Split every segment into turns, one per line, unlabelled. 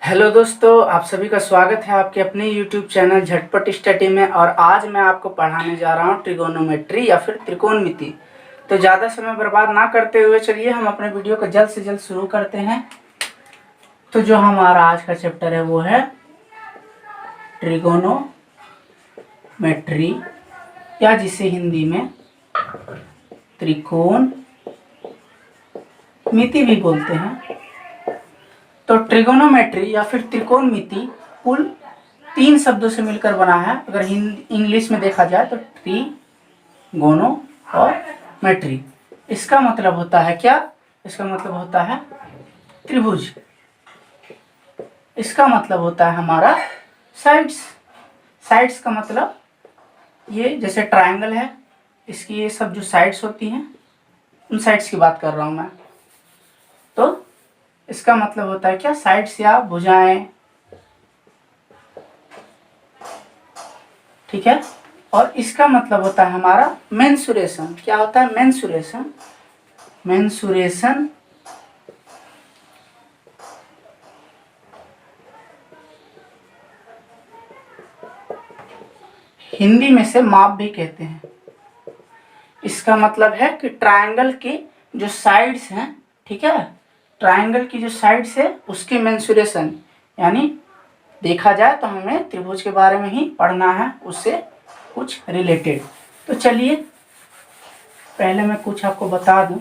Hello दोस्तों, आप सभी का स्वागत है आपके अपने YouTube चैनल झटपट स्टडी में। और आज मैं आपको पढ़ाने जा रहा हूँ ट्रिगोनोमेट्री या फिर त्रिकोणमिति। तो ज़्यादा समय बर्बाद ना करते हुए चलिए हम अपने वीडियो को जल्द से जल्द शुरू करते हैं। तो जो हमारा आज का चैप्टर है वो है ट्रिगोनोमेट्री, या जिसे हिंदी में त्रिकोणमिति भी बोलते हैं। तो ट्रिगोनोमेट्री या फिर त्रिकोणमिति कुल 3 शब्दों से मिलकर बना है। अगर इंग्लिश में देखा जाए तो ट्रिगोनो और मेट्री। इसका मतलब होता है क्या? इसका मतलब होता है त्रिभुज। इसका मतलब होता है हमारा साइड्स। साइड्स का मतलब ये जैसे ट्रायंगल है, इसकी ये सब जो साइड्स होती हैं उन साइड्स की बात कर रहा हूँ मैं। तो इसका मतलब होता है क्या? साइड्स या भुजाएं, ठीक है। और इसका मतलब होता है हमारा मेंसुरेशन। क्या होता है? मेंसुरेशन। मेंसुरेशन हिंदी में से माप भी कहते हैं। इसका मतलब है कि ट्रायंगल की जो साइड्स हैं, ठीक है, ट्रायंगल की जो साइड्स है उसके मेंसुरेशन, यानी देखा जाए तो हमें त्रिभुज के बारे में ही पढ़ना है, उससे कुछ रिलेटेड। तो चलिए पहले मैं कुछ आपको बता दूं।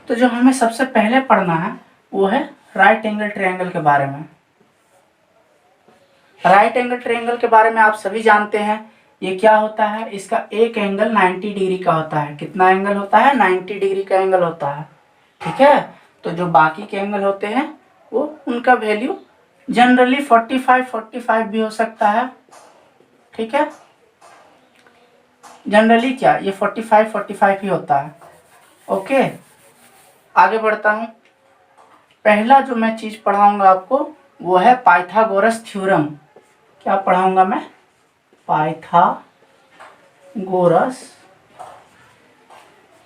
तो जो हमें सबसे पहले पढ़ना है वो है राइट एंगल ट्रायंगल के बारे में। राइट एंगल ट्रायंगल के बारे में आप सभी जानते हैं। ये क्या होता है? इसका एक एंगल 90 डिग्री का होता है। कितना एंगल होता है? 90 डिग्री का एंगल होता है, ठीक है। तो जो बाकी के एंगल होते हैं वो उनका वैल्यू जनरली 45 भी हो सकता है, ठीक है। जनरली क्या ये 45 ही होता है। ओके, आगे बढ़ता हूँ। पहला जो मैं चीज पढ़ाऊंगा आपको वो है पाइथागोरस थ्योरम। क्या पढ़ाऊंगा मैं? पाइथागोरस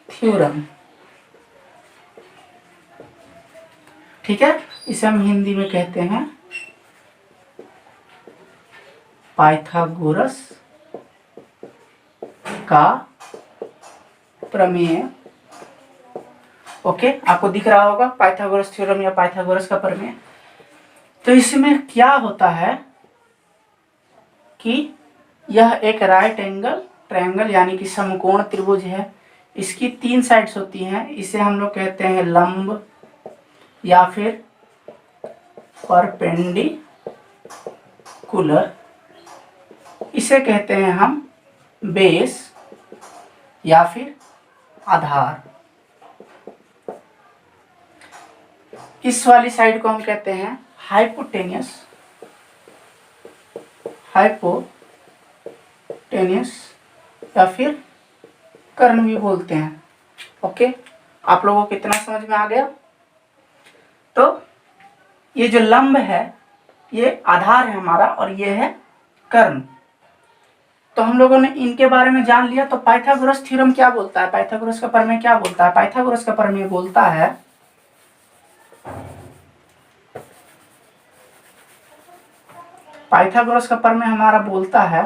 थ्योरम, ठीक है। इसे हम हिंदी में कहते हैं पाइथागोरस का प्रमेय। ओके, आपको दिख रहा होगा पाइथागोरस थ्योरम या पाइथागोरस का प्रमेय। तो इसमें क्या होता है कि यह एक राइट एंगल ट्रायंगल यानी कि समकोण त्रिभुज है। इसकी 3 साइड्स होती हैं। इसे हम लोग कहते हैं लंब या फिर परपेंडिकुलर। इसे कहते हैं हम बेस या फिर आधार। इस वाली साइड को हम कहते हैं हाइपोटेनियस। हाइपोटेनियस या फिर कर्ण भी बोलते हैं। ओके, आप लोगों को कितना समझ में आ गया? तो ये जो लंब है ये आधार है हमारा और ये है कर्ण। तो हम लोगों ने इनके बारे में जान लिया। तो पाइथागोरस थ्योरम क्या बोलता है? पाइथागोरस का प्रमेय क्या बोलता है? पाइथागोरस का प्रमेय बोलता है पाइथागोरस का प्रमेय हमारा बोलता है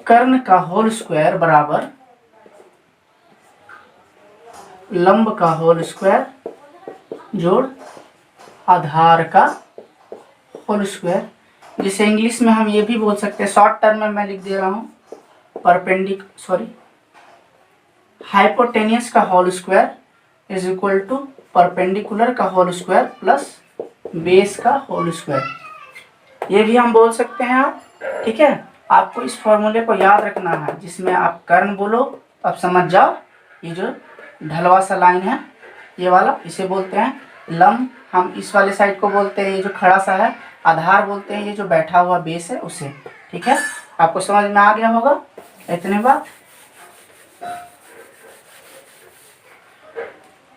कर्ण का होल स्क्वायर बराबर लंब का होल स्क्वायर जोड़ आधार का होल स्क्वायर। जिसे इंग्लिश में हम ये भी बोल सकते हैं, शॉर्ट टर्म में मैं लिख दे रहा हूँ, हाइपोटेनियस का whole square is equal to perpendicular का होल स्क्वायर प्लस बेस का होल स्क्वायर। ये भी हम बोल सकते हैं आप, ठीक है। आपको इस फॉर्मूले को याद रखना है। जिसमें आप कर्ण बोलो तो आप समझ जाओ, ये जो ढलवा सा लाइन है ये वाला, इसे बोलते हैं लंब। हम इस वाले साइड को बोलते हैं ये जो खड़ा सा है आधार बोलते हैं, ये जो बैठा हुआ बेस है उसे, ठीक है। आपको समझ में आ गया होगा इतने बात।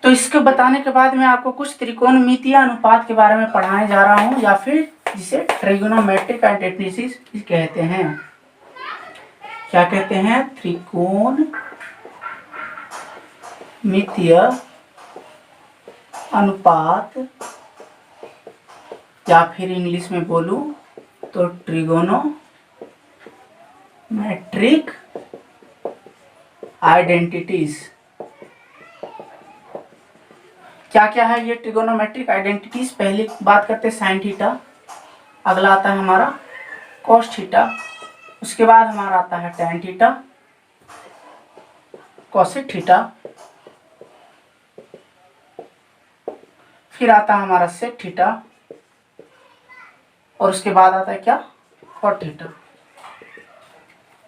तो इसको बताने के बाद मैं आपको कुछ त्रिकोणमितीय अनुपात के बारे में पढ़ाने जा रहा हूं, या फिर जिसे ट्रिगोनोमेट्रिक एनालिसिस कहते हैं। क्या कहते हैं? त्रिकोणमितीय अनुपात, या फिर इंग्लिश में बोलूं तो ट्रिगोनोमेट्रिक आइडेंटिटीज। क्या क्या है ये ट्रिगोनोमेट्रिक आइडेंटिटीज? पहली बात करते हैं साइन थीटा, अगला आता है हमारा कॉस थीटा, उसके बाद हमारा आता है टैन थीटा, कॉसेक थीटा, फिर आता है हमारा सेक थीटा, और उसके बाद आता है क्या? Cot theta.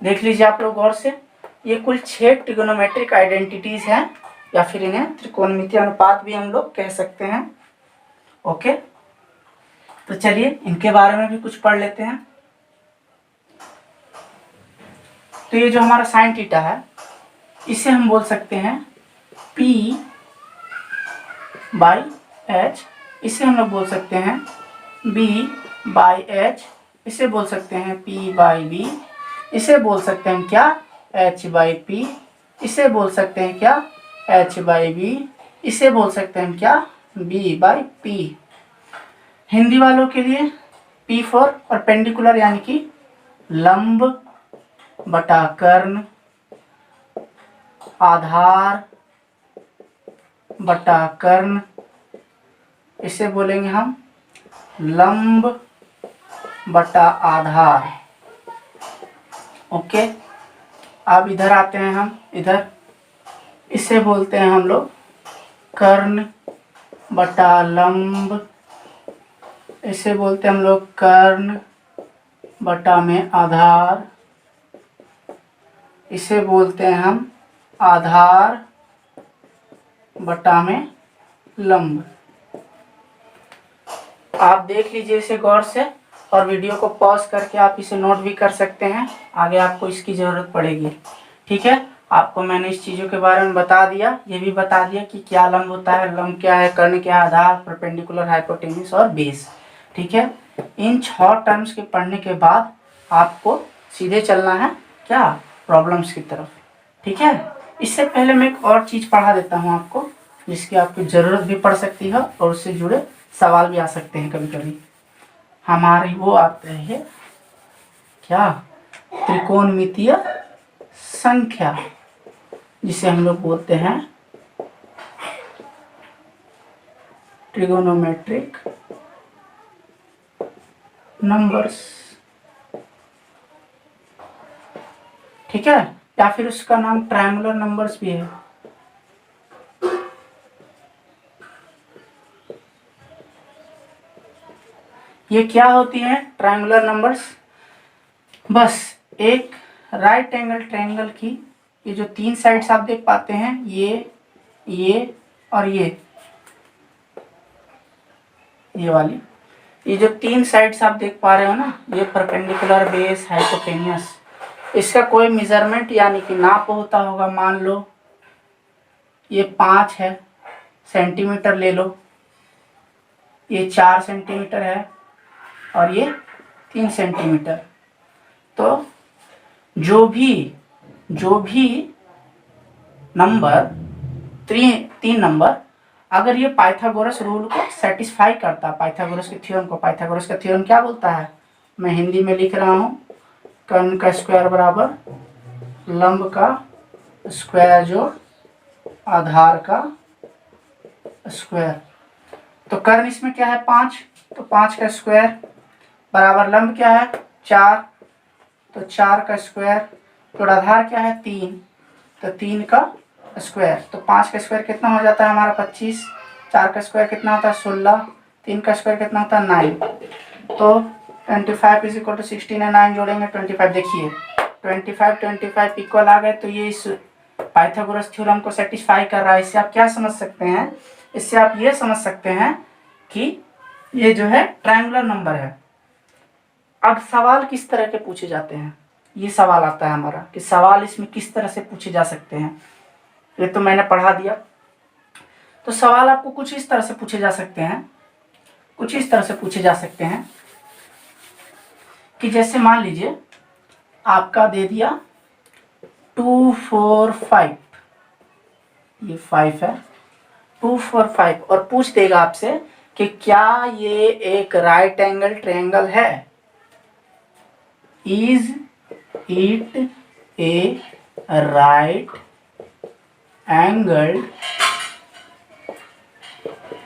देख लीजिए आप लोग गौर से, ये कुल 6 ट्रिगोनोमेट्रिक आइडेंटिटीज हैं, या फिर इन्हें त्रिकोणमितीय अनुपात भी हम लोग कह सकते हैं। ओके, तो चलिए इनके बारे में भी कुछ पढ़ लेते हैं। तो ये जो हमारा साइन थीटा है, इसे हम बोल सकते हैं P बाई एच, इसे हम लोग बोल सकते हैं B बाई एच, इसे बोल सकते हैं P बाई बी, इसे बोल सकते हैं क्या? H बाई पी, इसे बोल सकते हैं क्या? H बाई बी, इसे बोल सकते हैं क्या? B by P. हिंदी वालों के लिए P फॉर परपेंडिकुलर, यानी कि लंब बटा कर्ण, आधार बटा कर्ण, इसे बोलेंगे हम लंब बटा आधार। ओके, अब इधर आते हैं हम, इधर इसे बोलते हैं हम लोग कर्ण बटा लंब, इसे बोलते हैं हम लोग कर्ण बटा में आधार, इसे बोलते हैं हम आधार बटा में लंब। आप देख लीजिए इसे गौर से, और वीडियो को पॉज करके आप इसे नोट भी कर सकते हैं, आगे आपको इसकी ज़रूरत पड़ेगी। ठीक है, आपको मैंने इस चीज़ों के बारे में बता दिया, ये भी बता दिया कि क्या लंब होता है, लंब क्या है, कर्ण क्या है, आधार, परपेंडिकुलर, हाइपोटेन्यूज और बेस। ठीक है, इन 6 टर्म्स के पढ़ने के बाद आपको सीधे चलना है क्या? प्रॉब्लम्स की तरफ। ठीक है, इससे पहले मैं एक और चीज़ पढ़ा देता हूँ आपको, जिसकी आपको ज़रूरत भी पड़ सकती है और उससे जुड़े सवाल भी आ सकते हैं कभी कभी। हमारे वो आते हैं क्या? त्रिकोणमितीय संख्या, जिसे हम लोग बोलते हैं ट्रिगोनोमेट्रिक नंबर्स। ठीक है, या फिर उसका नाम ट्रायंगुलर नंबर्स भी है। ये क्या होती है ट्रायंगुलर नंबर्स? बस एक राइट एंगल ट्रायंगल की ये जो 3 साइड्स आप देख पाते हैं, ये और ये वाली, ये जो 3 साइड्स आप देख पा रहे हो ना, ये परपेंडिकुलर, बेस, हाइपोटेन्यूस, इसका कोई मेजरमेंट यानी कि नाप होता होगा। मान लो ये 5 है, सेंटीमीटर ले लो, ये 4 सेंटीमीटर है और ये 3 सेंटीमीटर। तो जो भी नंबर 3 नंबर, अगर ये पाइथागोरस रूल को सेटिस्फाई करता, पाइथागोरस के थ्योरम को, पाइथागोरस का थ्योरम क्या बोलता है, मैं हिंदी में लिख रहा हूँ, कर्ण का स्क्वायर बराबर लंब का स्क्वायर जोड़ आधार का स्क्वायर। तो कर्ण इसमें क्या है 5, तो 5 का स्क्वायर बराबर लंब क्या है 4, तो 4 का स्क्वायर, तो आधार क्या है 3, तो 3 का स्क्वायर। तो 5 का स्क्वायर कितना हो जाता है हमारा 25, 4 का स्क्वायर कितना होता है 16, 3 का स्क्वायर कितना होता है 9। तो 25 इज इक्वल टू 16 है, 9 जोड़ेंगे 25। देखिए 25 इक्वल आ गए, तो ये इस पाइथागोरस थ्योरम को सेटिस्फाई कर रहा है। इससे आप क्या समझ सकते हैं? इससे आप ये समझ सकते हैं कि ये जो है ट्रायंगुलर नंबर है। अब सवाल किस तरह के पूछे जाते हैं, ये सवाल आता है हमारा कि सवाल इसमें किस तरह से पूछे जा सकते हैं। ये तो मैंने पढ़ा दिया। तो सवाल आपको कुछ इस तरह से पूछे जा सकते हैं, कुछ इस तरह से पूछे जा सकते हैं कि जैसे मान लीजिए आपका दे दिया 2 4 5, ये 5 है, 2 4 5 और पूछ देगा आपसे कि क्या ये एक राइट एंगल ट्रायंगल है। Is it A right angle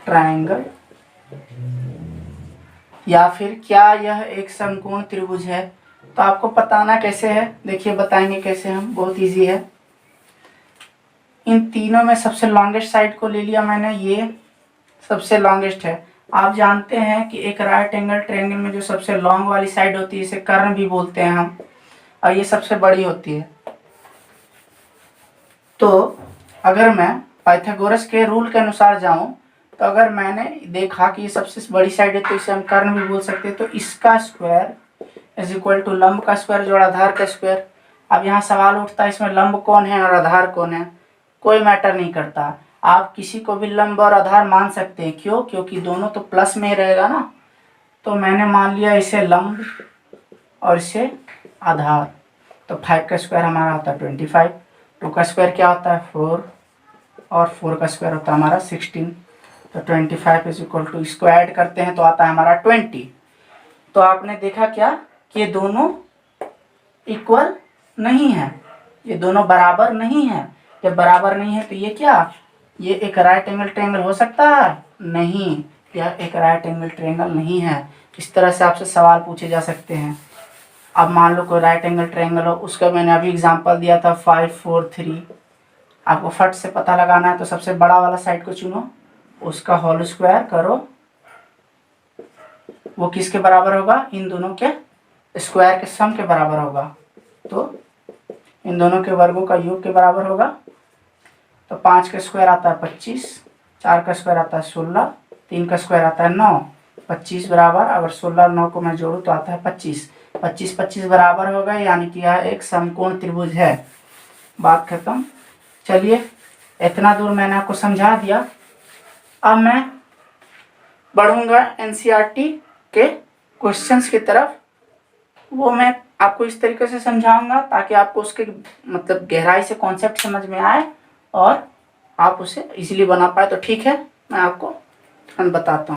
triangle, या फिर क्या यह एक समकोण त्रिभुज है। तो आपको बताना कैसे है, देखिए बताएंगे कैसे हम, बहुत इजी है। इन तीनों में सबसे लॉन्गेस्ट साइड को ले लिया मैंने, ये सबसे लॉन्गेस्ट है। आप जानते हैं कि एक राइट एंगल ट्रायंगल में जो सबसे लॉन्ग वाली साइड होती है इसे कर्ण भी बोलते हैं हम, और ये सबसे बड़ी होती है। तो अगर मैं पाइथागोरस के रूल के अनुसार जाऊं तो अगर मैंने देखा कि ये सबसे बड़ी साइड है तो इसे हम कर्ण भी बोल सकते हैं। तो इसका स्क्वायर इज इक्वल टू लंब का स्क्वायर जोड़ आधार का स्क्वायर। अब यहाँ सवाल उठता है इसमें लंब कौन है और आधार कौन है। कोई मैटर नहीं करता, आप किसी को भी लंब और आधार मान सकते हैं। क्यों? क्योंकि दोनों तो प्लस में ही रहेगा ना। तो मैंने मान लिया इसे लंब और इसे आधार। तो 5 का स्क्वायर हमारा होता है 25, 2 का स्क्वायर क्या होता है 4, और 4 का स्क्वायर होता है हमारा 16। तो 25 इज इक्वल टू, इसको ऐड करते हैं तो आता है हमारा 20। तो आपने देखा क्या कि ये दोनों इक्वल नहीं है, ये दोनों बराबर नहीं है। जब बराबर नहीं है तो ये क्या, ये एक राइट एंगल ट्रायंगल हो सकता है? नहीं, यह एक राइट एंगल ट्रायंगल नहीं है। इस तरह से आपसे सवाल पूछे जा सकते हैं। अब मान लो कोई राइट एंगल ट्रायंगल हो, उसका मैंने अभी एग्जांपल दिया था 5 4 3। आपको फट से पता लगाना है तो सबसे बड़ा वाला साइड को चुनो, उसका होल स्क्वायर करो, वो किसके बराबर होगा? इन दोनों के स्क्वायर के सम के बराबर होगा। तो इन दोनों के वर्गों का योग के बराबर होगा। तो 5 का स्क्वायर आता है 25, 4 का स्क्वायर आता है 16, 3 का स्क्वायर आता है 9, 25 बराबर, अगर 16 और 9 को मैं जोड़ूँ तो आता है 25। 25 25 बराबर होगा, यानी कि यह एक समकोण त्रिभुज है। बात खत्म। चलिए इतना दूर मैंने आपको समझा दिया। अब मैं बढ़ूंगा एनसीईआरटी के क्वेश्चंस की तरफ। वो मैं आपको इस तरीके से समझाऊंगा ताकि आपको उसके मतलब गहराई से कॉन्सेप्ट समझ में आए और आप उसे इजीली बना पाए। तो ठीक है, मैं आपको बताता हूँ।